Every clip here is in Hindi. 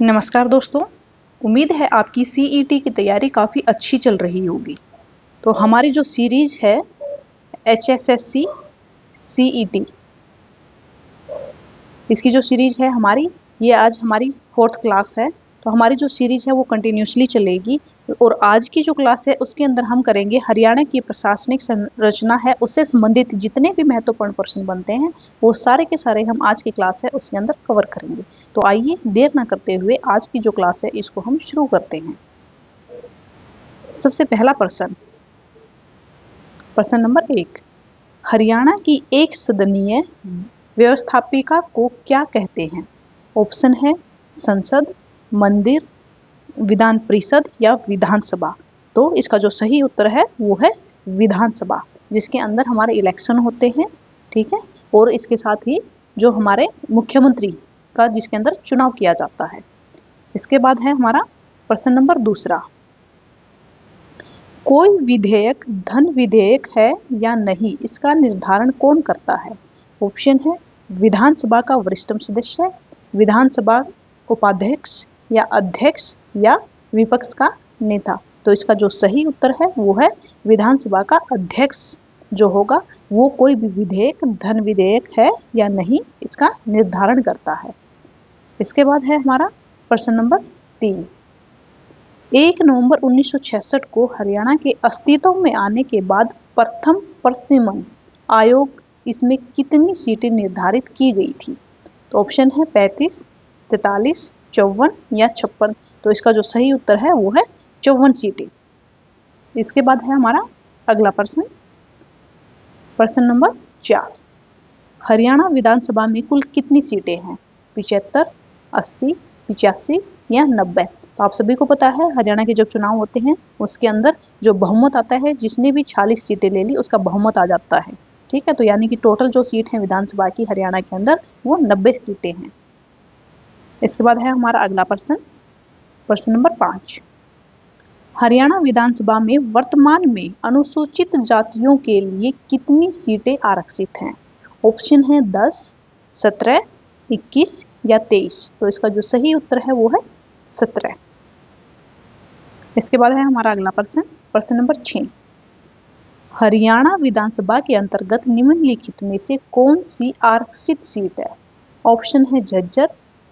नमस्कार दोस्तों। उम्मीद है आपकी सीईटी की तैयारी काफ़ी अच्छी चल रही होगी। तो हमारी जो सीरीज है एचएसएससी सीईटी, इसकी जो सीरीज है हमारी, ये आज हमारी 4th क्लास है। तो हमारी जो सीरीज है वो कंटिन्यूसली चलेगी और आज की जो क्लास है उसके अंदर हम करेंगे हरियाणा की प्रशासनिक संरचना है उससे संबंधित जितने भी महत्वपूर्ण प्रश्न बनते हैं वो सारे के सारे हम आज की क्लास है उसके अंदर कवर करेंगे। तो आइए देर ना करते हुए आज की जो क्लास है इसको हम शुरू करते हैं। सबसे पहला प्रश्न, प्रश्न नंबर 1, हरियाणा की एक सदनीय व्यवस्थापिका को क्या कहते हैं? ऑप्शन है संसद, मंदिर, विधान परिषद या विधानसभा। तो इसका जो सही उत्तर है वो है विधानसभा, जिसके अंदर हमारे इलेक्शन होते हैं, ठीक है, और इसके साथ ही जो हमारे मुख्यमंत्री का जिसके अंदर चुनाव किया जाता है। इसके बाद है हमारा प्रश्न नंबर 2, कोई विधेयक धन विधेयक है या नहीं, इसका निर्धारण कौन करता है? ऑप्शन है विधानसभा का वरिष्ठ सदस्य, विधानसभा उपाध्यक्ष या अध्यक्ष या विपक्ष का नेता। तो इसका जो सही उत्तर है वो है विधानसभा का अध्यक्ष जो होगा वो कोई भी विधेयक धन विधेयक है या नहीं इसका निर्धारण करता है। इसके बाद है हमारा प्रश्न नंबर 3, 1 नवंबर 1966 को हरियाणा के अस्तित्व में आने के बाद प्रथम परिसीमन आयोग इसमें कितनी सीटें निर्धारित की गई थी? तो ऑप्शन है 35, 43, 54 या 56। तो इसका जो सही उत्तर है वो है 54 सीटें। इसके बाद है हमारा अगला प्रश्न, प्रश्न नंबर 4, हरियाणा विधानसभा में कुल कितनी सीटें हैं? 75, 80, 85 या 90। तो आप सभी को पता है हरियाणा के जब चुनाव होते हैं उसके अंदर जो बहुमत आता है, जिसने भी 40 सीटें ले ली उसका बहुमत आ जाता है, ठीक है। तो यानी कि टोटल जो सीट है विधानसभा की हरियाणा के अंदर वो 90 सीटें हैं। इसके बाद है हमारा अगला प्रश्न, प्रश्न नंबर 5, हरियाणा विधानसभा में वर्तमान में अनुसूचित जातियों के लिए कितनी सीटें आरक्षित हैं? ऑप्शन है 10, 17, 21 या 23। तो इसका जो सही उत्तर है वो है 17। इसके बाद है हमारा अगला प्रश्न, प्रश्न नंबर 6, हरियाणा विधानसभा के अंतर्गत निम्नलिखित में से कौन सी आरक्षित सीट है? ऑप्शन है झज्जर,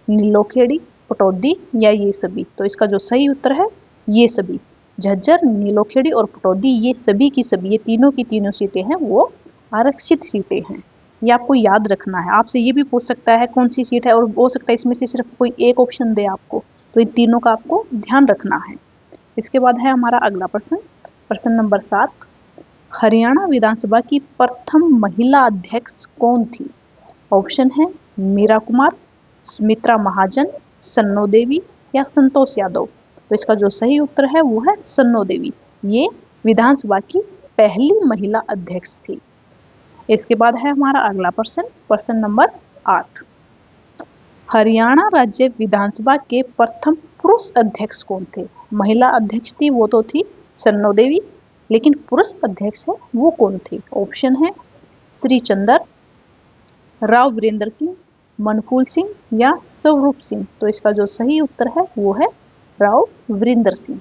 नीलोखेड़ी, पटौदी या ये सभी। तो इसका जो सही उत्तर है ये सभी, झज्जर, नीलोखेड़ी और पटौदी, ये सभी की सभी, ये तीनों की तीनों सीटें हैं वो आरक्षित सीटें हैं। ये आपको याद रखना है। आपसे ये भी पूछ सकता है कौन सी सीट है और हो सकता है इसमें से सिर्फ कोई एक ऑप्शन दे आपको, तो इन तीनों का आपको ध्यान रखना है। इसके बाद है हमारा अगला प्रश्न, प्रश्न नंबर 7, हरियाणा विधानसभा की प्रथम महिला अध्यक्ष कौन थी? ऑप्शन है मीरा कुमार, सुमित्रा महाजन, सन्नो देवी या संतोष यादव। तो इसका जो सही उत्तर है वो है सन्नो देवी, ये विधानसभा की पहली महिला अध्यक्ष थी। इसके बाद है हमारा अगला प्रश्न, प्रश्न नंबर 8, हरियाणा राज्य विधानसभा के प्रथम पुरुष अध्यक्ष कौन थे? महिला अध्यक्ष थी वो तो थी सन्नो देवी, लेकिन पुरुष अध्यक्ष है वो कौन थे? ऑप्शन है श्री चंद्र, राव वीरेंद्र सिंह, मनफूल सिंह या स्वरूप सिंह। तो इसका जो सही उत्तर है वो है राव वीरेंद्र सिंह।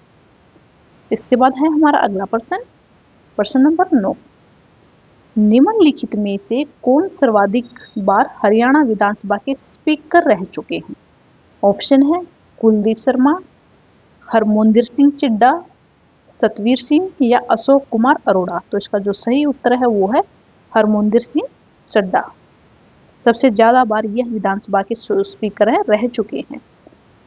इसके बाद है हमारा अगला प्रश्न, प्रश्न नंबर 9, निम्नलिखित में से कौन सर्वाधिक बार हरियाणा विधानसभा के स्पीकर रह चुके हैं? ऑप्शन है कुलदीप शर्मा, हरमोंदिर सिंह चिड्डा, सतवीर सिंह या अशोक कुमार अरोड़ा। तो इसका जो सही उत्तर है वो है हरमोंदिर सिंह चड्डा, सबसे ज़्यादा बार यह विधानसभा के स्पीकर हैं, रह चुके हैं।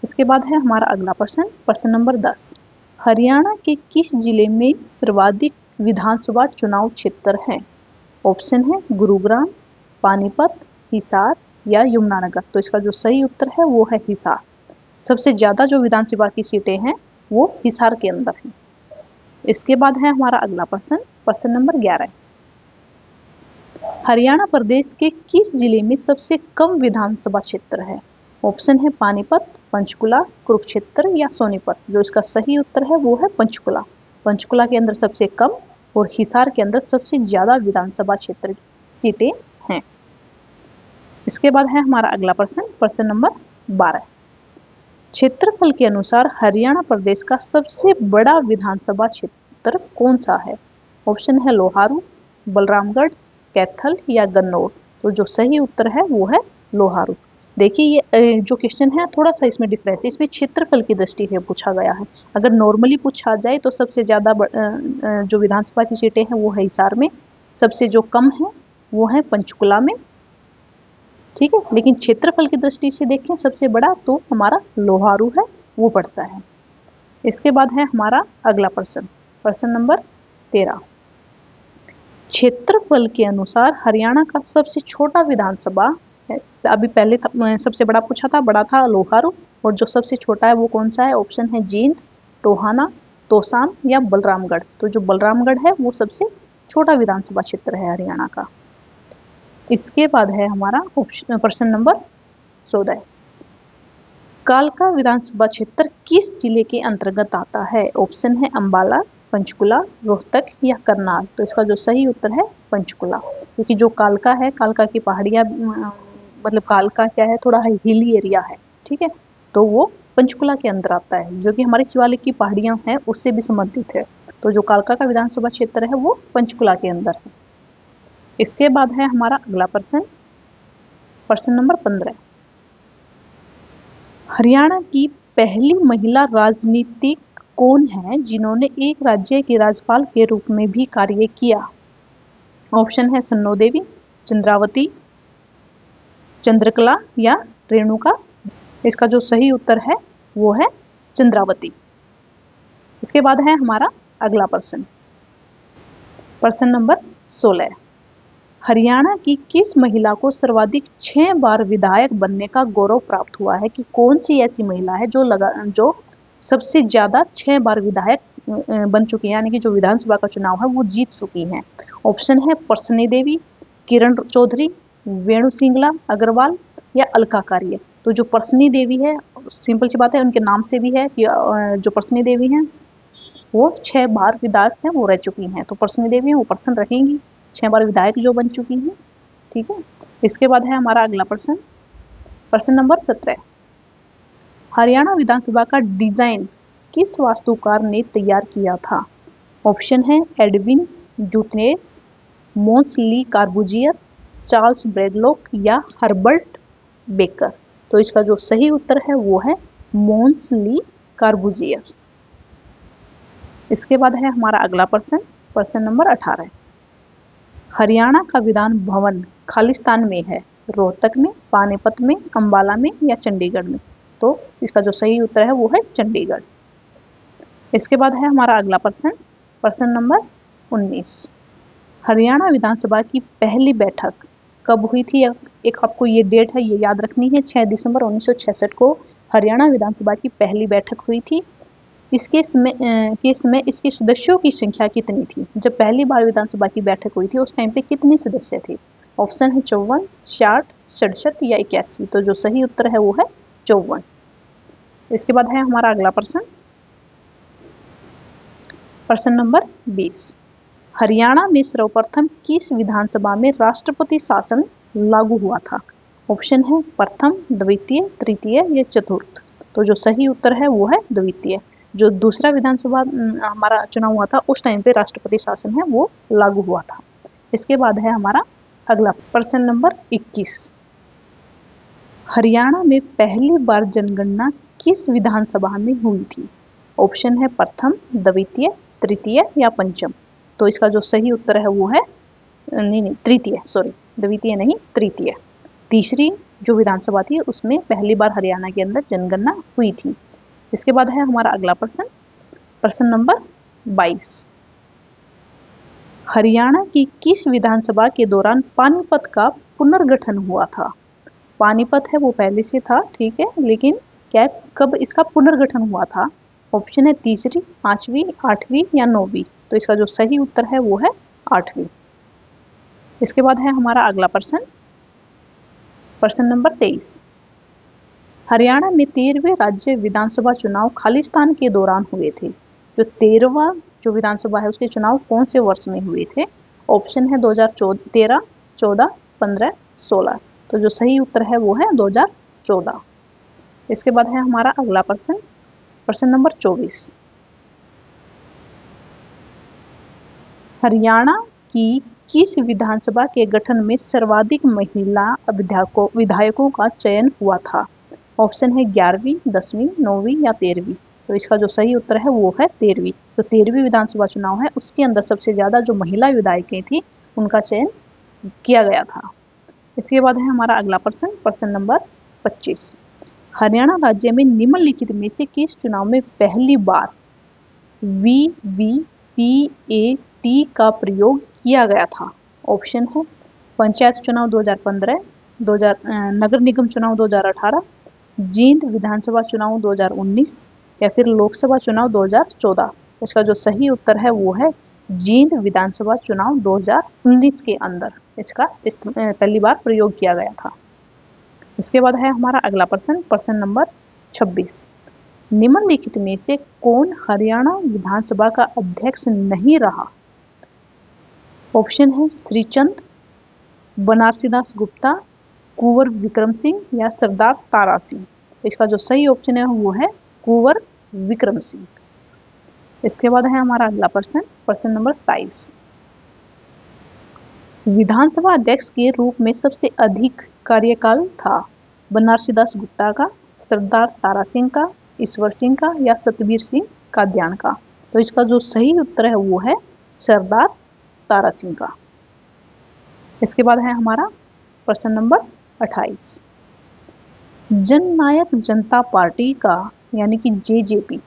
इसके बाद है हमारा अगला प्रश्न, प्रश्न नंबर 10, हरियाणा के किस जिले में सर्वाधिक विधानसभा चुनाव क्षेत्र हैं? ऑप्शन है गुरुग्राम, पानीपत, हिसार या यमुनानगर। तो इसका जो सही उत्तर है वो है हिसार, सबसे ज़्यादा जो विधानसभा की सीटें हैं वो हिसार के अंदर हैं। इसके बाद है हमारा अगला प्रश्न, प्रश्न नंबर 11, हरियाणा प्रदेश के किस जिले में सबसे कम विधानसभा क्षेत्र है? ऑप्शन है पानीपत, पंचकुला, कुरुक्षेत्र या सोनीपत। जो इसका सही उत्तर है वो है पंचकुला, पंचकुला के अंदर सबसे कम और हिसार के अंदर सबसे ज़्यादा विधानसभा क्षेत्र सीटें हैं। इसके बाद है हमारा अगला प्रश्न, प्रश्न नंबर 12, क्षेत्रफल के अनुसार हरियाणा प्रदेश का सबसे बड़ा विधानसभा क्षेत्र कौन सा है? ऑप्शन है लोहारू, बलरामगढ़, कैथल या गन्नौर। तो जो सही उत्तर है वो है लोहारू। देखिए ये जो क्वेश्चन है थोड़ा सा इसमें डिफरेंस है, इसमें क्षेत्रफल की दृष्टि से पूछा गया है। अगर नॉर्मली पूछा जाए तो सबसे ज़्यादा जो विधानसभा की सीटें हैं वो है हिसार में, सबसे जो कम है वो है पंचकुला में, ठीक है। लेकिन क्षेत्रफल की दृष्टि से देखें सबसे बड़ा तो हमारा लोहारू है, वो पड़ता है। इसके बाद है हमारा अगला प्रश्न, प्रश्न नंबर 13। क्षेत्रफल के अनुसार हरियाणा का सबसे छोटा विधानसभा है, अभी पहले सबसे बड़ा पूछा था, बड़ा था लोहारू, और जो सबसे छोटा है वो कौन सा है? ऑप्शन है जींद, टोहाना, तोसाम या बलरामगढ़। तो जो बलरामगढ़ है वो सबसे छोटा विधानसभा क्षेत्र है हरियाणा का। इसके बाद है हमारा प्रश्न नंबर 14। कालका विधानसभा क्षेत्र किस जिले के अंतर्गत आता है? ऑप्शन है अंबाला, पंचकुला, रोहतक या करनाल। तो इसका जो सही उत्तर है पंचकुला, क्योंकि जो कालका है, कालका की पहाड़ियाँ मतलब कालका क्या है, थोड़ा हिली एरिया है, ठीक है। तो वो पंचकुला के अंदर आता है, जो कि हमारी शिवालिक की पहाड़ियाँ हैं उससे भी संबंधित है। तो जो कालका का विधानसभा क्षेत्र है वो पंचकुला के अंदर है। इसके बाद है हमारा अगला प्रश्न, प्रश्न नंबर 15। हरियाणा की पहली महिला राजनीतिक कौन है जिन्होंने एक राज्य के राज्यपाल के रूप में भी कार्य किया? ऑप्शन है सन्नो देवी, चंद्रावती, चंद्रकला या रेणुका। इसका जो सही उत्तर है वो है चंद्रावती। इसके बाद है हमारा अगला प्रश्न, प्रश्न नंबर 16। हरियाणा की किस महिला को सर्वाधिक 6 बार विधायक बनने का गौरव प्राप्त हुआ है? कि कौन सी ऐसी महिला है जो सबसे ज़्यादा 6 बार विधायक बन चुकी है, यानी कि जो विधानसभा का चुनाव है वो जीत चुकी हैं? ऑप्शन है परसनी देवी, किरण चौधरी, वेणु सिंगला अग्रवाल या अलका कार्य। तो जो परसनी देवी है, सिंपल सी बात है, उनके नाम से भी है कि जो परसनी देवी हैं वो 6 बार विधायक हैं वो रह चुकी हैं। तो परसनी देवी हैं वो पर्सन रहेंगी, 6 बार विधायक जो बन चुकी हैं, ठीक है। इसके बाद है हमारा अगला प्रश्न, प्रश्न नंबर 17। हरियाणा विधानसभा का डिजाइन किस वास्तुकार ने तैयार किया था? ऑप्शन है एडविन जूथनेस, मोन्स ली कार्बुजियर, चार्ल्स ब्रैडलॉक या हर्बर्ट बेकर। तो इसका जो सही उत्तर है वो है मोन्स ली कार्बुजियर। इसके बाद है हमारा अगला प्रश्न, प्रश्न नंबर 18। हरियाणा का विधान भवन खालिस्तान में है, रोहतक में, पानीपत में, अंबाला में या चंडीगढ़ में? तो इसका जो सही उत्तर है वो है चंडीगढ़। इसके बाद है हमारा अगला प्रश्न, प्रश्न नंबर 19। हरियाणा विधानसभा की पहली बैठक कब हुई थी? एक आपको ये डेट है ये याद रखनी है, 6 दिसंबर 1966 को हरियाणा विधानसभा की पहली बैठक हुई थी। इसके समय इसके सदस्यों की संख्या कितनी थी? जब पहली बार विधानसभा की बैठक हुई थी उस टाइम पे कितने सदस्य थे? ऑप्शन है 54, 60, 67 या 81। तो जो सही उत्तर है वो है 54। इसके बाद है हमारा अगला प्रश्न, प्रश्न नंबर 20। हरियाणा में सर्वप्रथम किस विधानसभा में राष्ट्रपति शासन लागू हुआ था? ऑप्शन है प्रथम, द्वितीय, तृतीय या चतुर्थ। तो जो सही उत्तर है वो है द्वितीय। जो दूसरा विधानसभा हमारा चुनाव हुआ था उस टाइम पे राष्ट्रपति शासन है वो लागू हुआ था। इसके बाद है हमारा अगला प्रश्न नंबर 21। हरियाणा में पहली बार जनगणना किस विधानसभा में हुई थी? ऑप्शन है प्रथम, द्वितीय, तृतीय या पंचम। तो इसका जो सही उत्तर है वो है नहीं तृतीय, सॉरी द्वितीय नहीं तृतीय। तीसरी जो विधानसभा थी उसमें पहली बार हरियाणा के अंदर जनगणना हुई थी। इसके बाद है हमारा अगला प्रश्न, प्रश्न नंबर 22। हरियाणा की किस विधानसभा के दौरान पानीपत का पुनर्गठन हुआ था? पानीपत है वो पहले से था, ठीक है, लेकिन क्या कब इसका पुनर्गठन हुआ था? ऑप्शन है तीसरी, पांचवी, आठवीं या नौवीं। तो इसका जो सही उत्तर है वो है आठवीं। इसके बाद है हमारा अगला प्रश्न, प्रश्न नंबर 23। हरियाणा में 13वें राज्य विधानसभा चुनाव खालिस्तान के दौरान हुए थे। जो 13वां जो विधानसभा है उसके चुनाव कौन से वर्ष में हुए थे? ऑप्शन है 2013, 14, 15, 16। तो जो सही उत्तर है वो है 2014। इसके बाद है हमारा अगला प्रश्न, प्रश्न नंबर 24। हरियाणा की किस विधानसभा के गठन में सर्वाधिक महिला विधायकों का चयन हुआ था? ऑप्शन है 11वीं, 10वीं, 9वीं या 13वीं। तो इसका जो सही उत्तर है वो है 13वीं। तो 13वीं विधानसभा चुनाव है, उसके अंदर सबसे ज्यादा जो महिला विधायकें थी उनका चयन किया गया था। इसके बाद है हमारा अगला प्रश्न, प्रश्न नंबर 25। हरियाणा राज्य में निम्नलिखित में से किस चुनाव में पहली बार वीवीपीएटी का प्रयोग किया गया था? ऑप्शन है पंचायत चुनाव 2015, नगर निगम चुनाव 2018, जींद विधानसभा चुनाव 2019 या फिर लोकसभा चुनाव 2014। इसका जो सही उत्तर है वो है जींद विधानसभा चुनाव 2019 के अंदर इसका पहली बार प्रयोग किया गया था। इसके बाद है हमारा अगला प्रश्न, प्रश्न नंबर 26। निम्नलिखित में से कौन हरियाणा विधानसभा का अध्यक्ष नहीं रहा? ऑप्शन है श्रीचंद, बनारसी दास गुप्ता, कुंवर विक्रम सिंह या सरदार तारा सिंह। इसका जो सही ऑप्शन है वो है कुंवर विक्रम सिंह। इसके बाद है हमारा अगला प्रश्न, प्रश्न नंबर 27। विधानसभा अध्यक्ष के रूप में सबसे अधिक कार्यकाल था बनारसी दास गुप्ता का, सरदार तारा सिंह का, ईश्वर सिंह का या सतबीर सिंह कादियान का? तो इसका जो सही उत्तर है वो है सरदार तारा सिंह का। इसके बाद है हमारा प्रश्न नंबर 28। जननायक जनता पार्टी का यानी कि जेजेपी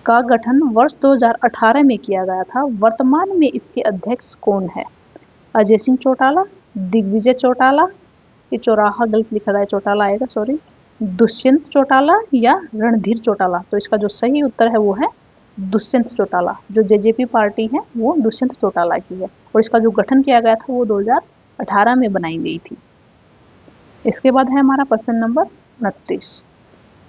का गठन वर्ष 2018 में किया गया था। वर्तमान में इसके अध्यक्ष कौन है? अजय सिंह चौटाला, दिग्विजय चौटाला, ये चौराहा गलत लिखा है, चौटाला आएगा, सॉरी, दुष्यंत चौटाला या रणधीर चौटाला? तो इसका जो सही उत्तर है वो है दुष्यंत चौटाला। जो जेजेपी पार्टी है वो दुष्यंत चौटाला की है और इसका जो गठन किया गया था वो 2018 में बनाई गई थी। इसके बाद है हमारा प्रश्न नंबर 29।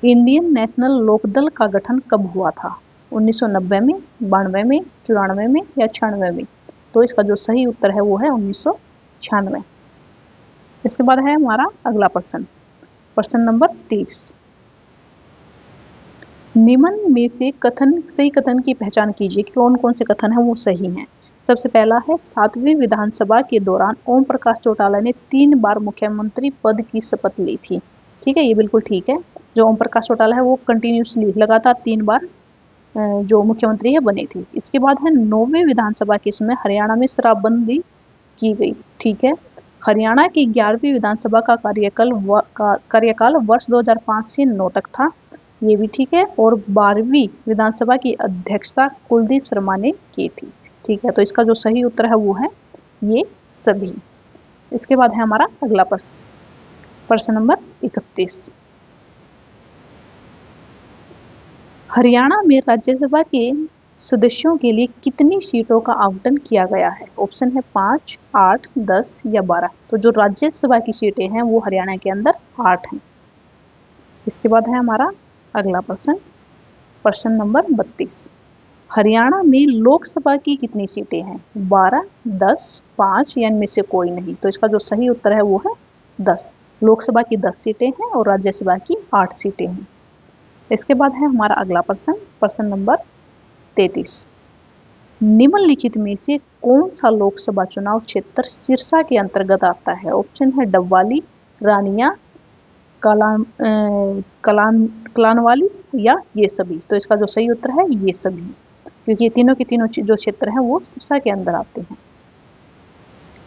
इंडियन नेशनल लोकदल का गठन कब हुआ था? 1990 में, 92 में, 94 में या 96 में? तो इसका जो सही उत्तर है वो है 1996। इसके बाद है हमारा अगला प्रश्न, प्रश्न नंबर 30। निम्न में से सही कथन की पहचान कीजिए कि कौन कौन से कथन है वो सही हैं। सबसे पहला है 7वीं विधानसभा के दौरान ओम प्रकाश चौटाला ने 3 बार मुख्यमंत्री पद की शपथ ली थी। ठीक है, ये बिल्कुल ठीक है। जो ओम प्रकाश चौटाला है वो कंटिन्यूसली लगातार 3 बार जो मुख्यमंत्री है बने थे। इसके बाद है 9वीं विधानसभा के समय हरियाणा में शराबबंदी की गई। ठीक है। हरियाणा की 11वीं विधानसभा का कार्यकाल वर्ष 2005 से 9 तक था, ये भी ठीक है। और 12वीं विधानसभा की अध्यक्षता कुलदीप शर्मा ने की थी। ठीक है, तो इसका जो सही उत्तर है वो है ये सभी। इसके बाद है हमारा अगला प्रश्न, प्रश्न नंबर 31। हरियाणा में राज्यसभा के सदस्यों के लिए कितनी सीटों का आवंटन किया गया है? ऑप्शन है 5, 8, 10 या 12। तो जो राज्यसभा की सीटें हैं वो हरियाणा के अंदर 8 हैं। इसके बाद है हमारा अगला प्रश्न, प्रश्न नंबर 32। हरियाणा में लोकसभा की कितनी सीटें हैं? 12, 10, 5 या इनमें से कोई नहीं? तो इसका जो सही उत्तर है वो है 10। लोकसभा की 10 सीटें हैं और राज्यसभा की 8 सीटें हैं। इसके बाद है हमारा अगला प्रश्न, प्रश्न नंबर 33। निम्नलिखित में से कौन सा लोकसभा चुनाव क्षेत्र सिरसा के अंतर्गत आता है? ऑप्शन है डबवाली, रानिया, कलानवाली या ये सभी। तो इसका जो सही उत्तर है ये सभी, क्योंकि तीनों के तीनों जो क्षेत्र हैं वो सिरसा के अंदर आते हैं।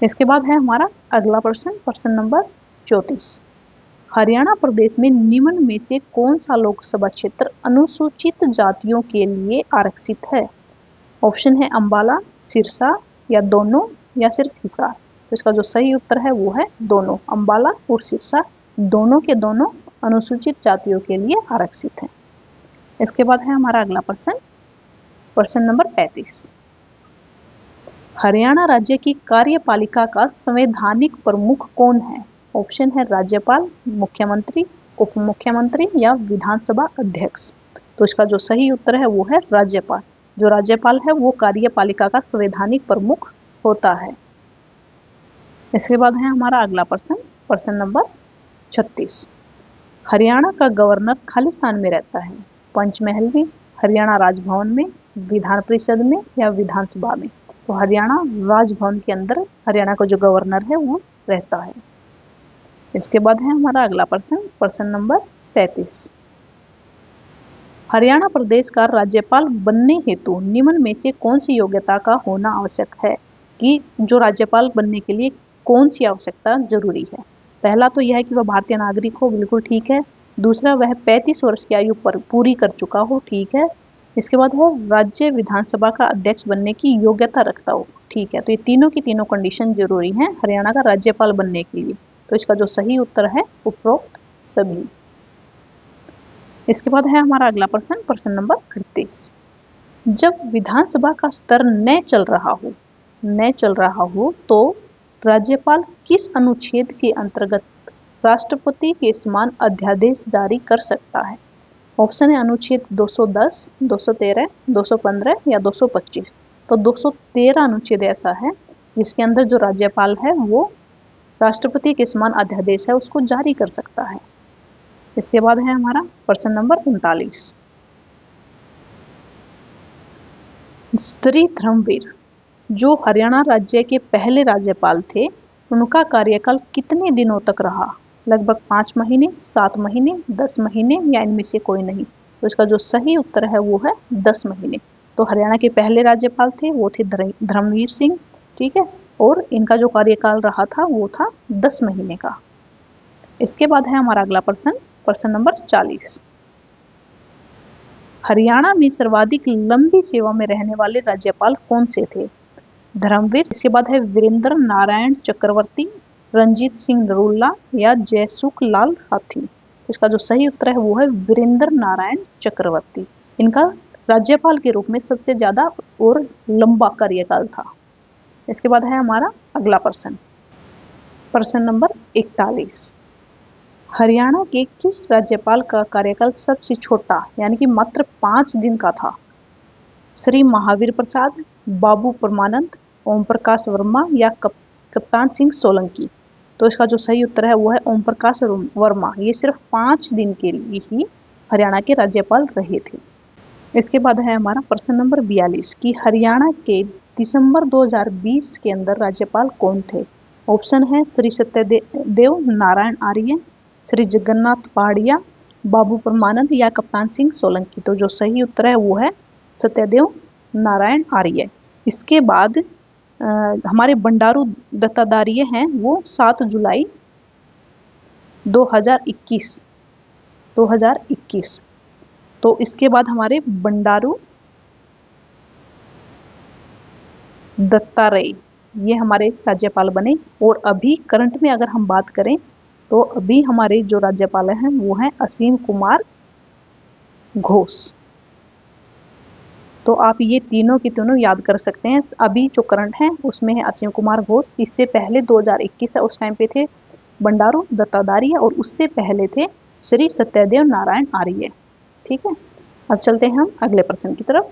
इसके बाद है हमारा अगला प्रश्न, प्रश्न नंबर 34। हरियाणा प्रदेश में निम्न में से कौन सा लोकसभा क्षेत्र अनुसूचित जातियों के लिए आरक्षित है? ऑप्शन है अंबाला, सिरसा या दोनों या सिर्फ हिसार। तो इसका जो सही उत्तर है वो है दोनों। अंबाला और सिरसा दोनों के दोनों अनुसूचित जातियों के लिए आरक्षित हैं। इसके बाद है हमारा अगला प्रश्न, प्रश्न नंबर 35। हरियाणा राज्य की कार्यपालिका का संवैधानिक प्रमुख कौन है? ऑप्शन है राज्यपाल, मुख्यमंत्री, उप मुख्यमंत्री या विधानसभा अध्यक्ष। तो इसका जो सही उत्तर है वो है राज्यपाल। जो राज्यपाल है वो कार्यपालिका का संवैधानिक प्रमुख होता है। इसके बाद है हमारा अगला प्रश्न, प्रश्न नंबर 36। हरियाणा का गवर्नर खालिस्तान में रहता है, पंचमहल में, हरियाणा राजभवन में, विधान परिषद में या विधानसभा में। तो हरियाणा राजभवन के अंदर हरियाणा का जो गवर्नर है वो रहता है। इसके बाद है हमारा अगला प्रश्न नंबर 37। हरियाणा प्रदेश का राज्यपाल बनने हेतु निम्न में से कौन सी योग्यता का होना आवश्यक है, कि जो राज्यपाल बनने के लिए कौन सी आवश्यकता जरूरी है। पहला तो यह है कि वह भारतीय नागरिक हो, बिल्कुल ठीक है। दूसरा, वह 35 वर्ष की आयु पर पूरी कर चुका हो, ठीक है। इसके बाद है राज्य विधानसभा का अध्यक्ष बनने की योग्यता रखता हो, ठीक है। तो ये तीनों की तीनों कंडीशन जरूरी हैं हरियाणा का राज्यपाल बनने के लिए। तो इसका जो सही उत्तर है उपरोक्त सभी। इसके बाद है हमारा अगला प्रश्न नंबर 38। जब विधानसभा का स्तर न चल रहा हो तो राज्यपाल किस अनुच्छेद के अंतर्गत राष्ट्रपति के समान अध्यादेश जारी कर सकता है। ऑप्शन है अनुच्छेद 210, 213, 215 या 225। तो 213 अनुच्छेद ऐसा है जिसके अंदर जो राज्यपाल है वो राष्ट्रपति के समान अध्यादेश है उसको जारी कर सकता है। इसके बाद है हमारा प्रश्न नंबर 39। श्री धर्मवीर जो हरियाणा राज्य के पहले राज्यपाल थे, उनका कार्यकाल कितने दिनों तक रहा। लगभग 5 महीने, 7 महीने, 10 महीने या इनमें से कोई नहीं। तो इसका जो सही उत्तर है वो है 10 महीने। तो हरियाणा के पहले राज्यपाल थे वो थे धर्मवीर सिंह, ठीक है। और इनका जो कार्यकाल रहा था वो था 10 महीने का। इसके बाद है हमारा अगला प्रश्न नंबर 40। हरियाणा में सर्वाधिक लंबी सेवा में रहने वाले राज्यपाल कौन से थे। धर्मवीर, इसके बाद है वीरेंद्र नारायण चक्रवर्ती, रंजीत सिंह नरूला या जयसुख लाल हाथी। इसका जो सही उत्तर है वो है वीरेंद्र नारायण चक्रवर्ती। इनका राज्यपाल के रूप में सबसे ज्यादा और लंबा कार्यकाल था। इसके बाद है हमारा अगला प्रश्न नंबर 41। हरियाणा के किस राज्यपाल का कार्यकाल सबसे छोटा यानी कि मात्र 5 दिन का था। श्री महावीर प्रसाद, बाबू परमानंद, ओम प्रकाश वर्मा या कप्तान सिंह सोलंकी। तो इसका जो सही उत्तर है वो है ओम प्रकाश वर्मा। ये सिर्फ 5 दिन के लिए ही हरियाणा के राज्यपाल रहे थे। इसके बाद है हमारा प्रश्न नंबर 42 कि हरियाणा के दिसंबर 2020 के अंदर राज्यपाल कौन थे। ऑप्शन है श्री सत्यदेव नारायण आर्य, श्री जगन्नाथ पहाड़िया, बाबू परमानंद या कप्तान सिंह सोलंकी। तो जो सही उत्तर है वो है सत्यदेव नारायण आर्य। इसके बाद हमारे बंडारू दत्तात्रेय हैं वो 7 जुलाई 2021। तो इसके बाद हमारे बंडारू दत्तात्रेय ये हमारे राज्यपाल बने। और अभी करंट में अगर हम बात करें तो अभी हमारे जो राज्यपाल हैं वो हैं असीम कुमार घोष। तो आप ये तीनों की तीनों याद कर सकते हैं। अभी जो करंट है उसमें है असीम कुमार घोष। इससे पहले 2021 है उस टाइम पे थे बंडारू दत्तात्रेय और उससे पहले थे श्री सत्यदेव नारायण आर्य, ठीक है। अब चलते हैं हम अगले प्रश्न की तरफ।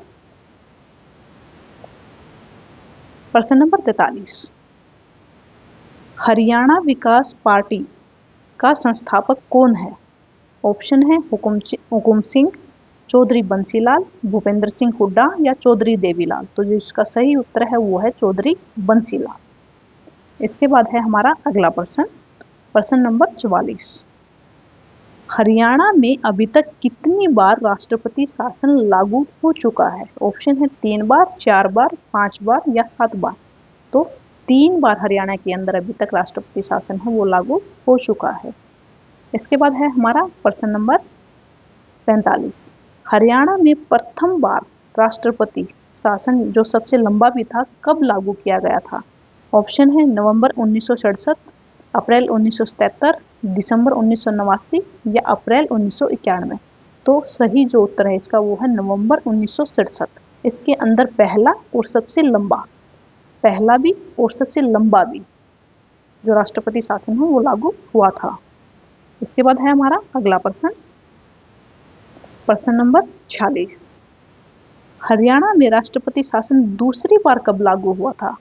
प्रश्न नंबर 43। हरियाणा विकास पार्टी का संस्थापक कौन है। ऑप्शन है हुकुम सिंह, चौधरी बंसीलाल, भूपेंद्र सिंह हुड्डा या चौधरी देवीलाल। तो जिसका सही उत्तर है वो है चौधरी बंसीलाल। इसके बाद है हमारा अगला प्रश्न नंबर 44। हरियाणा में अभी तक कितनी बार राष्ट्रपति शासन लागू हो चुका है। ऑप्शन है 3 बार, 4 बार, 5 बार या 7 बार। तो 3 बार हरियाणा के अंदर अभी तक राष्ट्रपति शासन है वो लागू हो चुका है। इसके बाद है हमारा प्रश्न नंबर 45। हरियाणा में प्रथम बार राष्ट्रपति शासन जो सबसे लंबा भी था कब लागू किया गया था। ऑप्शन है नवंबर 1967, अप्रैल 1977, दिसंबर 1989 या अप्रैल 1991। तो सही जो उत्तर है इसका वो है नवंबर 1967। इसके अंदर पहला और सबसे लंबा, पहला भी और सबसे लंबा भी जो राष्ट्रपति शासन है वो लागू हुआ था। इसके बाद है हमारा अगला प्रश्न नंबर 46। हरियाणा में राष्ट्रपति शासन दूसरी बार कब लागू हुआ था।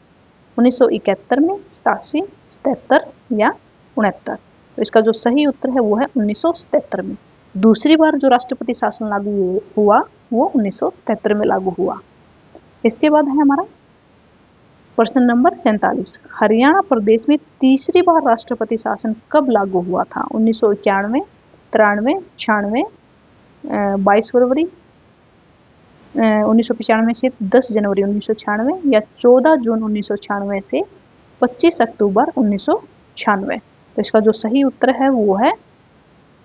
1971 में, 87, 77 या 69। तो इसका जो सही उत्तर है वो है 1977 में। दूसरी बार जो राष्ट्रपति शासन लागू हुआ वो 1977 में लागू हुआ। इसके बाद है हमारा प्रश्न नंबर 47। हरियाणा प्रदेश में तीसरी बार राष्ट्रपति शासन कब लागू हुआ था? 1991, 93, 96, 22 फरवरी 1995 से 10 जनवरी 1996 या 14 जून 1996 से 25 अक्टूबर 1996। तो इसका जो सही उत्तर है वो है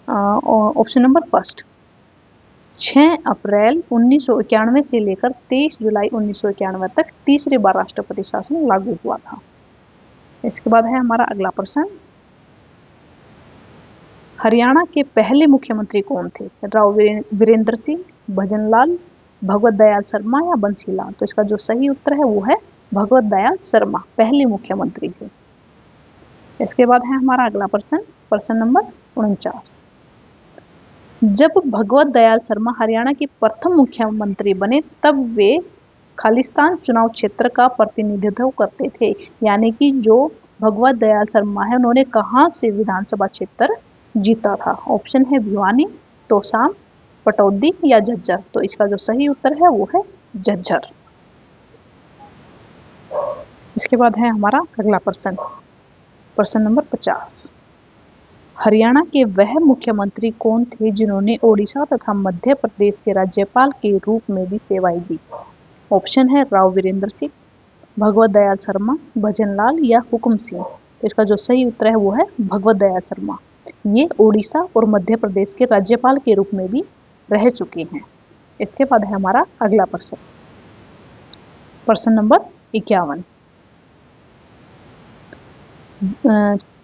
ऑप्शन नंबर फर्स्ट, 6 अप्रैल 1991 से लेकर 23 जुलाई 1991 तक तीसरी बार राष्ट्रपति शासन लागू हुआ था। इसके बाद है हमारा अगला प्रश्न, हरियाणा के पहले मुख्यमंत्री कौन थे? राव वीरेंद्र सिंह, भजन लाल, भगवत दयाल शर्मा या बंसी लाल? तो इसका जो सही उत्तर है वो है भगवत दयाल शर्मा पहले मुख्यमंत्री थे। इसके बाद है हमारा अगला प्रश्न, प्रश्न नंबर 49। जब भगवत दयाल शर्मा हरियाणा के प्रथम मुख्यमंत्री बने तब वे खालिस्तान चुनाव क्षेत्र का प्रतिनिधित्व करते थे, यानी कि जो भगवत दयाल शर्मा है उन्होंने कहाँ से विधानसभा क्षेत्र जीता था? ऑप्शन है भिवानी, तोशाम, पटौदी या झज्जर? तो इसका जो सही उत्तर है वो है झज्जर। इसके बाद है हमारा अगला प्रश्न, प्रश्न नंबर 50। हरियाणा के वह मुख्यमंत्री कौन थे जिन्होंने ओडिशा तथा मध्य प्रदेश के राज्यपाल के रूप में भी सेवाएं दी? ऑप्शन है राव वीरेंद्र सिंह, भगवत दयाल शर्मा, भजन लाल या हुकुम सिंह? तो इसका जो सही उत्तर है वो है भगवत दयाल शर्मा। ये ओडिशा और मध्य प्रदेश के राज्यपाल के रूप में भी रह चुके हैं। इसके बाद है हमारा अगला प्रश्न, प्रश्न नंबर 51।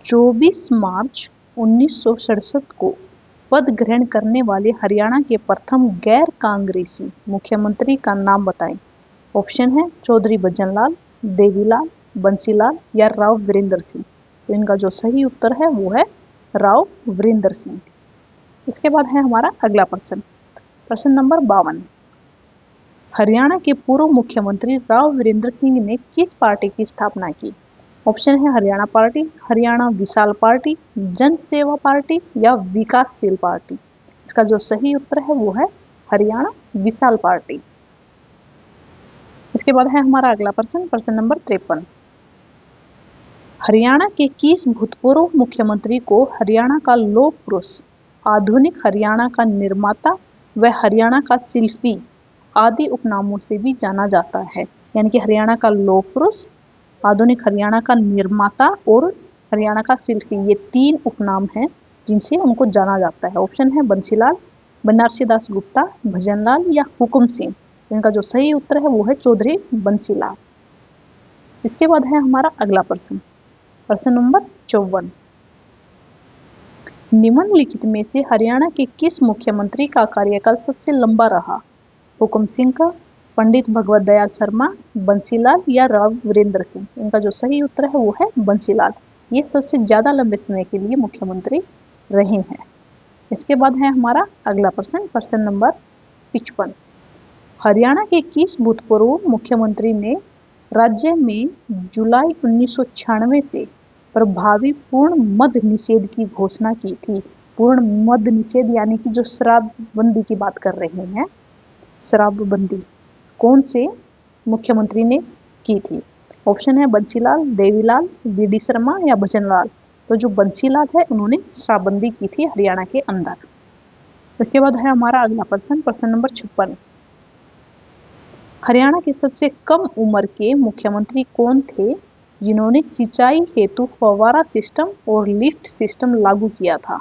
24 मार्च 1967 को पद ग्रहण करने वाले हरियाणा के प्रथम गैर कांग्रेसी मुख्यमंत्री का नाम बताएं। ऑप्शन है चौधरी भजन लाल, देवीलाल, बंसीलाल या राव वीरेंद्र सिंह? तो इनका जो सही उत्तर है वो है राव वीरेंद्र सिंह। इसके बाद है हमारा अगला प्रश्न, प्रश्न नंबर 52। हरियाणा के पूर्व मुख्यमंत्री राव वीरेंद्र सिंह ने किस पार्टी की स्थापना की? ऑप्शन है हरियाणा पार्टी, हरियाणा विशाल पार्टी, जन सेवा पार्टी या विकासशील पार्टी? इसका जो सही उत्तर है वो है हरियाणा विशाल पार्टी। इसके बाद है हमारा अगला प्रश्न, प्रश्न नंबर 53। हरियाणा के किस भूतपूर्व मुख्यमंत्री को हरियाणा का लौह पुरुष, आधुनिक हरियाणा का निर्माता व हरियाणा का शिल्पी आदि उपनामों से भी जाना जाता है? यानी कि हरियाणा का लौह पुरुष, आधुनिक हरियाणा का निर्माता और हरियाणा का शिल्पी, ये 3 उपनाम हैं जिनसे उनको जाना जाता है। ऑप्शन है बंसीलाल, बनारसी दास गुप्ता, भजन लाल या हुकुम सिंह? इनका जो सही उत्तर है वो है चौधरी बंसीलाल। इसके बाद है हमारा अगला प्रश्न, प्रश्न नंबर 54। निम्नलिखित में से हरियाणा के किस मुख्यमंत्री का कार्यकाल सबसे लंबा रहा? हुकुम सिंह का, पंडित भगवत दयाल शर्मा, बंसीलाल या राव वीरेंद्र सिंह? इनका जो सही उत्तर है वो है बंसीलाल। ये सबसे ज़्यादा लंबे समय के लिए मुख्यमंत्री रहे हैं। इसके बाद है हमारा अगला प्रश्न, प्रश्न नंबर 55। हरियाणा के किस भूतपूर्व मुख्यमंत्री ने राज्य में जुलाई 1996 से प्रभावी पूर्ण मद्य निषेध की घोषणा की थी? पूर्ण मद्य निषेध यानी कि जो शराबबंदी की बात कर रहे हैं, शराबबंदी कौन से मुख्यमंत्री ने की थी? ऑप्शन है बंसीलाल, देवीलाल, वीडी शर्मा या भजन लाल? तो जो बंसीलाल है उन्होंने शराबबंदी की थी हरियाणा के अंदर। इसके बाद है हमारा अगला प्रश्न, प्रश्न नंबर 56। हरियाणा के सबसे कम उम्र के मुख्यमंत्री कौन थे जिन्होंने सिंचाई हेतु फव्वारा सिस्टम और लिफ्ट सिस्टम लागू किया था?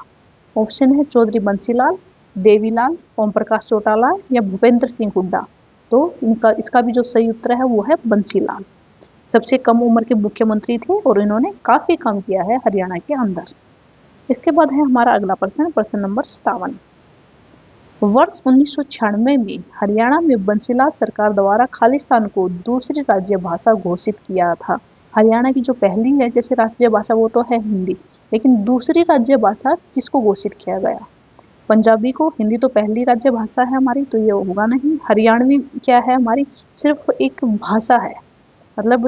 ऑप्शन है चौधरी बंसीलाल, देवीलाल, ओम प्रकाश चौटाला या भूपेंद्र सिंह हुड्डा? तो इसका भी जो सही उत्तर है वो है बंसीलाल। सबसे कम उम्र के मुख्यमंत्री थे और इन्होंने काफ़ी काम किया है हरियाणा के अंदर। इसके बाद है हमारा अगला प्रश्न, प्रश्न नंबर 57। वर्ष 1996 में हरियाणा में बंसीलाल सरकार द्वारा खालिस्तान को दूसरी राज्य भाषा घोषित किया था। हरियाणा की जो पहली है जैसे राष्ट्रीय भाषा वो तो है हिंदी, लेकिन दूसरी राज्य भाषा किसको घोषित किया गया? पंजाबी को। हिंदी तो पहली राज्य भाषा है हमारी, तो ये होगा नहीं। हरियाणवी क्या है हमारी, सिर्फ एक भाषा है, मतलब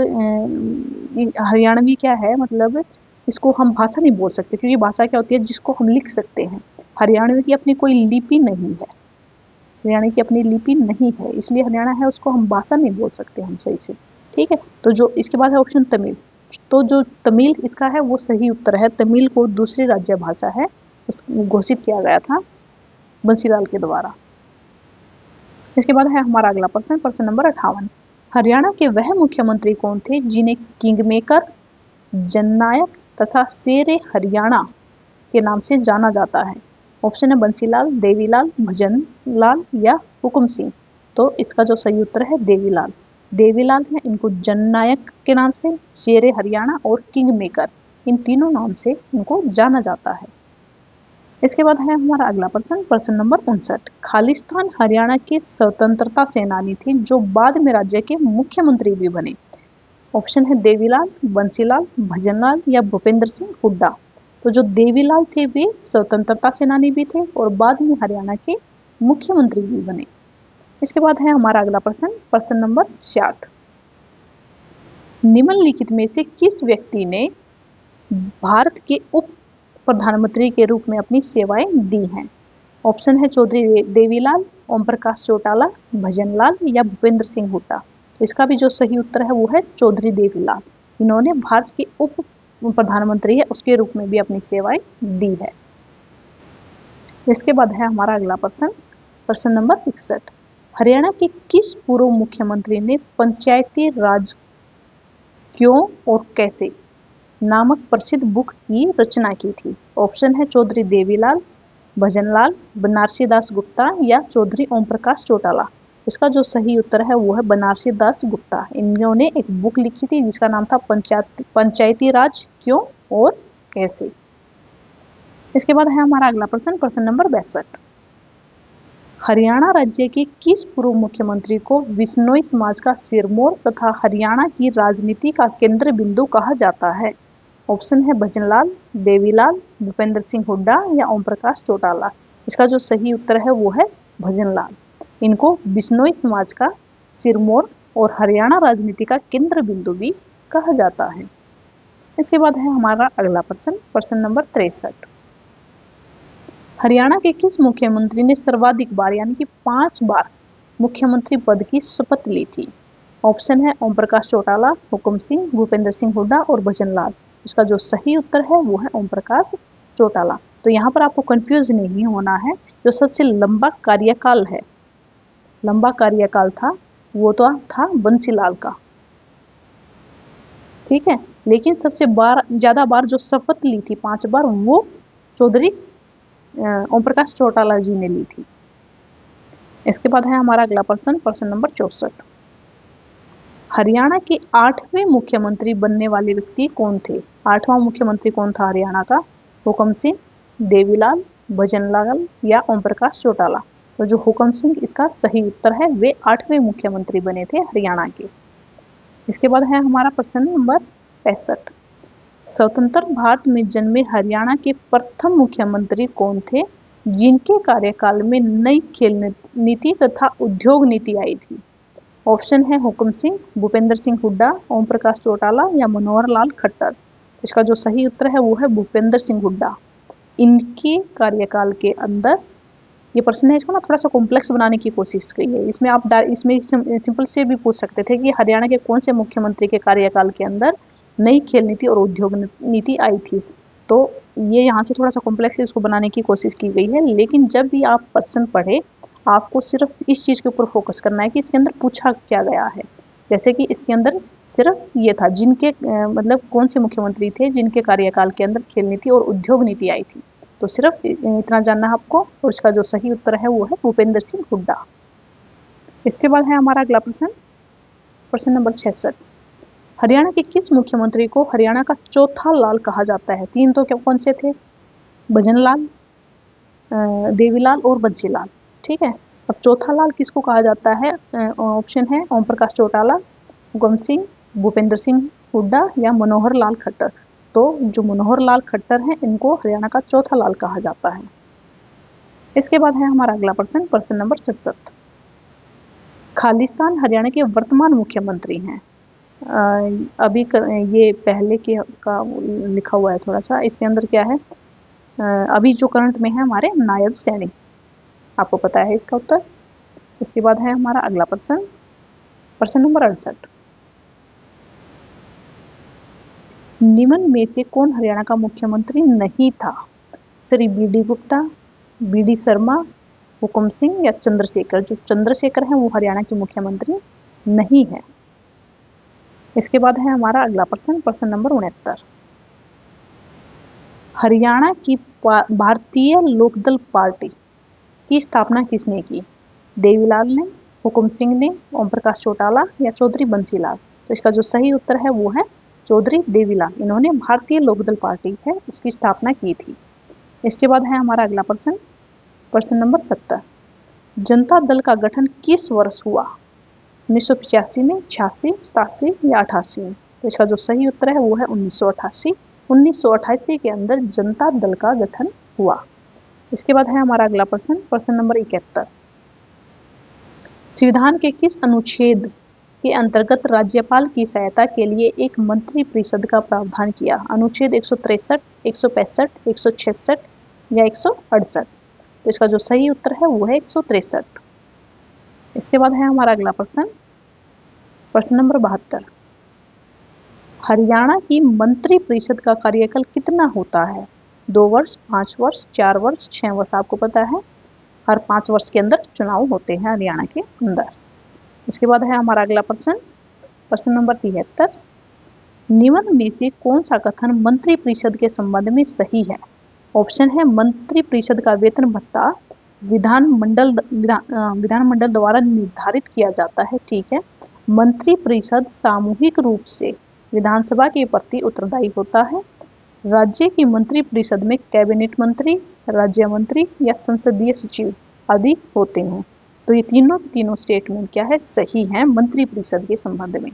हरियाणवी क्या है, मतलब इसको हम भाषा नहीं बोल सकते, क्योंकि भाषा क्या होती है जिसको हम लिख सकते हैं। हरियाणवी की अपनी कोई लिपि नहीं है, हरियाणा की अपनी लिपि नहीं है, इसलिए हरियाणा है उसको हम भाषा नहीं बोल सकते हम सही से। ठीक है, तो जो इसके बाद है ऑप्शन तमिल, तो जो तमिल इसका है वो सही उत्तर है। तमिल को दूसरी राज्य भाषा है घोषित किया गया था बंसीलाल के द्वारा। इसके बाद है हमारा अगला प्रश्न, प्रश्न नंबर 58। हरियाणा के वह मुख्यमंत्री कौन थे जिन्हें किंगमेकर, जननायक तथा शेरे हरियाणा के नाम से जाना जाता है? ऑप्शन है बंसीलाल, देवीलाल, भजन लाल या हुकुम सिंह। तो इसका जो सही उत्तर है देवीलाल। देवीलाल है, इनको जननायक के नाम से, शेरे हरियाणा और किंग मेकर, इन तीनों नाम से इनको जाना जाता है। इसके बाद है हमारा अगला प्रश्न, प्रश्न नंबर 59। खालिस्तान हरियाणा के स्वतंत्रता सेनानी थे जो बाद में राज्य के मुख्यमंत्री भी बने। ऑप्शन है देवीलाल, बंसीलाल, भजनलाल या भूपेंद्र सिंह हुड्डा। तो जो देवीलाल थे वे स्वतंत्रता सेनानी भी थे और बाद में हरियाणा के मुख्यमंत्री भी बने। इसके बाद है हमारा अगला प्रश्न, प्रश्न नंबर 66। निम्नलिखित में से किस व्यक्ति ने भारत के उप प्रधानमंत्री के रूप में अपनी सेवाएं दी हैं? ऑप्शन है चौधरी देवीलाल, ओम प्रकाश चौटाला, भजनलाल या भूपेंद्र सिंह हुड्डा। तो इसका भी जो सही उत्तर है वो है चौधरी देवीलाल। इन्होंने भारत के उप प्रधानमंत्री है उसके रूप में भी अपनी सेवाएं दी है। इसके बाद है हमारा अगला प्रश्न, प्रश्न नंबर 61। हरियाणा के किस पूर्व मुख्यमंत्री ने पंचायती राज क्यों और कैसे नामक प्रसिद्ध बुक की रचना की थी? ऑप्शन है चौधरी देवीलाल, भजनलाल, बनारसी दास गुप्ता या चौधरी ओम प्रकाश चौटाला। इसका जो सही उत्तर है वो है बनारसी दास गुप्ता। इन्होंने एक बुक लिखी थी जिसका नाम था पंचायती राज क्यों और कैसे। इसके बाद है हमारा अगला प्रश्न, प्रश्न नंबर 62। हरियाणा राज्य के किस पूर्व मुख्यमंत्री को विश्नोई समाज का सिरमौर तथा हरियाणा की राजनीति का केंद्र बिंदु कहा जाता है? ऑप्शन है भजनलाल, देवीलाल, भूपेंद्र सिंह हुड्डा या ओम प्रकाश चौटाला। इसका जो सही उत्तर है वो है भजनलाल। इनको बिश्नोई समाज का सिरमौर और हरियाणा राजनीति का केंद्र बिंदु भी कहा जाता है। इसके बाद है हमारा अगला प्रश्न, प्रश्न नंबर 63। हरियाणा के किस मुख्यमंत्री ने सर्वाधिक बार यानी कि 5 बार मुख्यमंत्री पद की शपथ ली थी? ऑप्शन है ओम प्रकाश चौटाला, हुकुम सिंह, भूपेंद्र सिंह हुड्डा और भजनलाल। इसका जो सही उत्तर है वो है ओम प्रकाश चौटाला। तो यहाँ पर आपको कंफ्यूज नहीं होना है, जो सबसे लंबा कार्यकाल है, लंबा कार्यकाल था वो तो था बंसीलाल का, ठीक है, लेकिन सबसे ज्यादा बार जो शपथ ली थी 5 बार वो चौधरी ओम प्रकाश चौटाला जी ने ली थी। इसके बाद है हमारा अगला प्रश्न, प्रश्न नंबर 64। हरियाणा के 8वें मुख्यमंत्री बनने वाले व्यक्ति कौन थे? 8वां मुख्यमंत्री कौन था हरियाणा का? हुकुम सिंह, देवीलाल, भजनलाल या ओम प्रकाश चौटाला। तो जो हुकुम सिंह इसका सही उत्तर है, वे 8वें मुख्यमंत्री बने थे हरियाणा के। इसके बाद है हमारा प्रश्न नंबर 65। स्वतंत्र भारत में जन्मे हरियाणा के प्रथम मुख्यमंत्री कौन थे जिनके कार्यकाल में नई खेल नीति तथा उद्योग नीति आई थी? ऑप्शन है हुकुम सिंह, भूपेंद्र सिंह हुड्डा, ओम प्रकाश चौटाला या मनोहर लाल खट्टर। इसका जो सही उत्तर है वो है भूपेंद्र सिंह हुड्डा। इनके कार्यकाल के अंदर, ये प्रश्न है इसको ना थोड़ा सा कॉम्प्लेक्स बनाने की कोशिश की है। इसमें आप इसमें सिंपल से भी पूछ सकते थे कि हरियाणा के कौन से मुख्यमंत्री के कार्यकाल के अंदर नई खेल नीति और उद्योग नीति आई थी। तो ये यहाँ से थोड़ा सा कॉम्प्लेक्स इसको बनाने की कोशिश की गई है, लेकिन जब भी आप प्रश्न पढ़े आपको सिर्फ इस चीज़ के ऊपर फोकस करना है कि इसके अंदर पूछा क्या गया है। जैसे कि इसके अंदर सिर्फ ये था जिनके मतलब कौन से मुख्यमंत्री थे जिनके कार्यकाल के अंदर खेल नीति और उद्योग नीति आई थी। तो सिर्फ इतना जानना है आपको, और इसका जो सही उत्तर है वो है भूपेंद्र सिंह हुड्डा। इसके बाद है हमारा अगला प्रश्न, प्रश्न नंबर 66। हरियाणा के किस मुख्यमंत्री को हरियाणा का चौथा लाल कहा जाता है? 3 तो क्या कौन से थे? भजनलाल, देवीलाल और बंसीलाल, ठीक है। अब चौथा लाल किसको कहा जाता है? ऑप्शन है ओम प्रकाश चौटाला, हुकुम सिंह, भूपेंद्र सिंह हुड्डा या मनोहर लाल खट्टर। तो जो मनोहर लाल खट्टर हैं इनको हरियाणा का चौथा लाल कहा जाता है। इसके बाद है हमारा अगला प्रश्न, प्रश्न नंबर 67। खालिस्तान हरियाणा के वर्तमान मुख्यमंत्री हैं। अभी ये पहले के का लिखा हुआ है थोड़ा सा, इसके अंदर क्या है, अभी जो करंट में है हमारे नायब सैनिक, आपको पता है इसका उत्तर। इसके बाद है हमारा अगला प्रश्न, प्रश्न नंबर 68। निम्न में से कौन हरियाणा का मुख्यमंत्री नहीं था? श्री बी.डी. गुप्ता, बी.डी. शर्मा, हुकुम सिंह या चंद्रशेखर? जो चंद्रशेखर है वो हरियाणा के मुख्यमंत्री नहीं है। इसके बाद है हमारा अगला प्रश्न, प्रश्न नंबर 69। हरियाणा की भारतीय लोकदल पार्टी की स्थापना किसने की? देवीलाल ने, हुकुम सिंह ने, ओम प्रकाश चौटाला या चौधरी बंसीलाल? तो इसका जो सही उत्तर है वो है चौधरी देवीलाल। इन्होंने भारतीय लोकदल पार्टी है उसकी स्थापना की थी। इसके बाद है हमारा अगला प्रश्न, प्रश्न नंबर 70। जनता दल का गठन किस वर्ष हुआ? 1985 में, 86, 87 या 88 में? तो इसका जो सही उत्तर है वो है 1988। 1988 के अंदर जनता दल का गठन हुआ। इसके बाद है हमारा अगला प्रश्न, प्रश्न नंबर 71। संविधान के किस अनुच्छेद के अंतर्गत राज्यपाल की सहायता के लिए एक मंत्री परिषद का प्रावधान किया? अनुच्छेद 163, 165, 166 या 168? तो इसका जो सही उत्तर है वो है 163। इसके बाद है हमारा अगला प्रश्न, प्रश्न नंबर 72। हरियाणा की मंत्री परिषद का कार्यकाल कितना होता है? 2 वर्ष, 5 वर्ष, 4 वर्ष, 6 वर्ष? आपको पता है हर 5 वर्ष के अंदर चुनाव होते हैं हरियाणा के अंदर। इसके बाद है हमारा अगला प्रश्न, प्रश्न नंबर 73। निम्न में से कौन सा कथन मंत्री परिषद के संबंध में सही है? ऑप्शन है मंत्री परिषद का वेतन भत्ता विधानमंडल द्वारा निर्धारित किया जाता है, ठीक है। मंत्री परिषद सामूहिक रूप से विधानसभा के प्रति उत्तरदायी होता है। राज्य की मंत्री परिषद में कैबिनेट मंत्री, राज्य मंत्री या संसदीय सचिव आदि होते हैं। तो ये तीनों स्टेटमेंट क्या है, सही है मंत्री परिषद के संबंध में।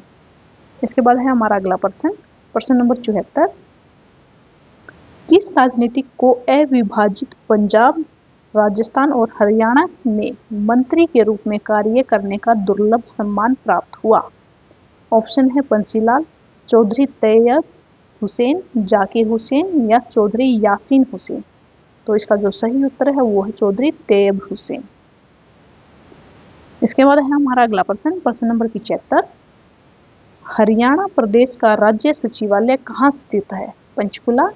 इसके बाद है हमारा अगला प्रश्न, प्रश्न नंबर 74। किस राजनीतिक को अविभाजित पंजाब, राजस्थान और हरियाणा में मंत्री के रूप में कार्य करने का दुर्लभ सम्मान प्राप्त हुआ? ऑप्शन है बंसीलाल, चौधरी तैयब हुसैन, जाकिर हुसैन या चौधरी यासीन हुसैन? तो इसका जो सही उत्तर है वो है चौधरी तैयब हुसैन। इसके बाद है हमारा अगला प्रश्न, प्रश्न नंबर 75। हरियाणा प्रदेश का राज्य सचिवालय कहाँ स्थित है? पंचकुला,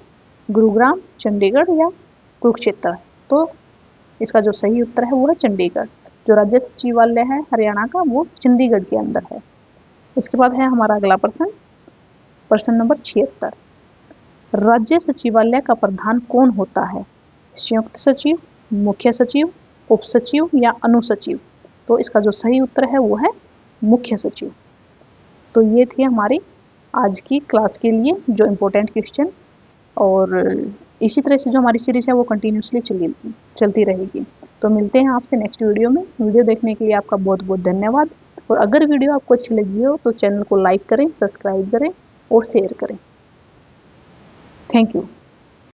गुरुग्राम, चंडीगढ़ या कुरुक्षेत्र? तो इसका जो सही उत्तर है वो है चंडीगढ़। जो राज्य सचिवालय है हरियाणा का वो चंडीगढ़ के अंदर है। इसके बाद है हमारा अगला प्रश्न, प्रश्न नंबर 76। राज्य सचिवालय का प्रधान कौन होता है? संयुक्त सचिव, मुख्य सचिव, उप सचिव या अनुसचिव? तो इसका जो सही उत्तर है वो है मुख्य सचिव। तो ये थी हमारी आज की क्लास के लिए जो इम्पोर्टेंट क्वेश्चन, और इसी तरह से जो हमारी सीरीज है वो कंटिन्यूसली चलती रहेगी। तो मिलते हैं आपसे नेक्स्ट वीडियो में। वीडियो देखने के लिए आपका बहुत बहुत धन्यवाद। और अगर वीडियो आपको अच्छी लगी हो तो चैनल को लाइक करें, सब्सक्राइब करें और शेयर करें। Thank you.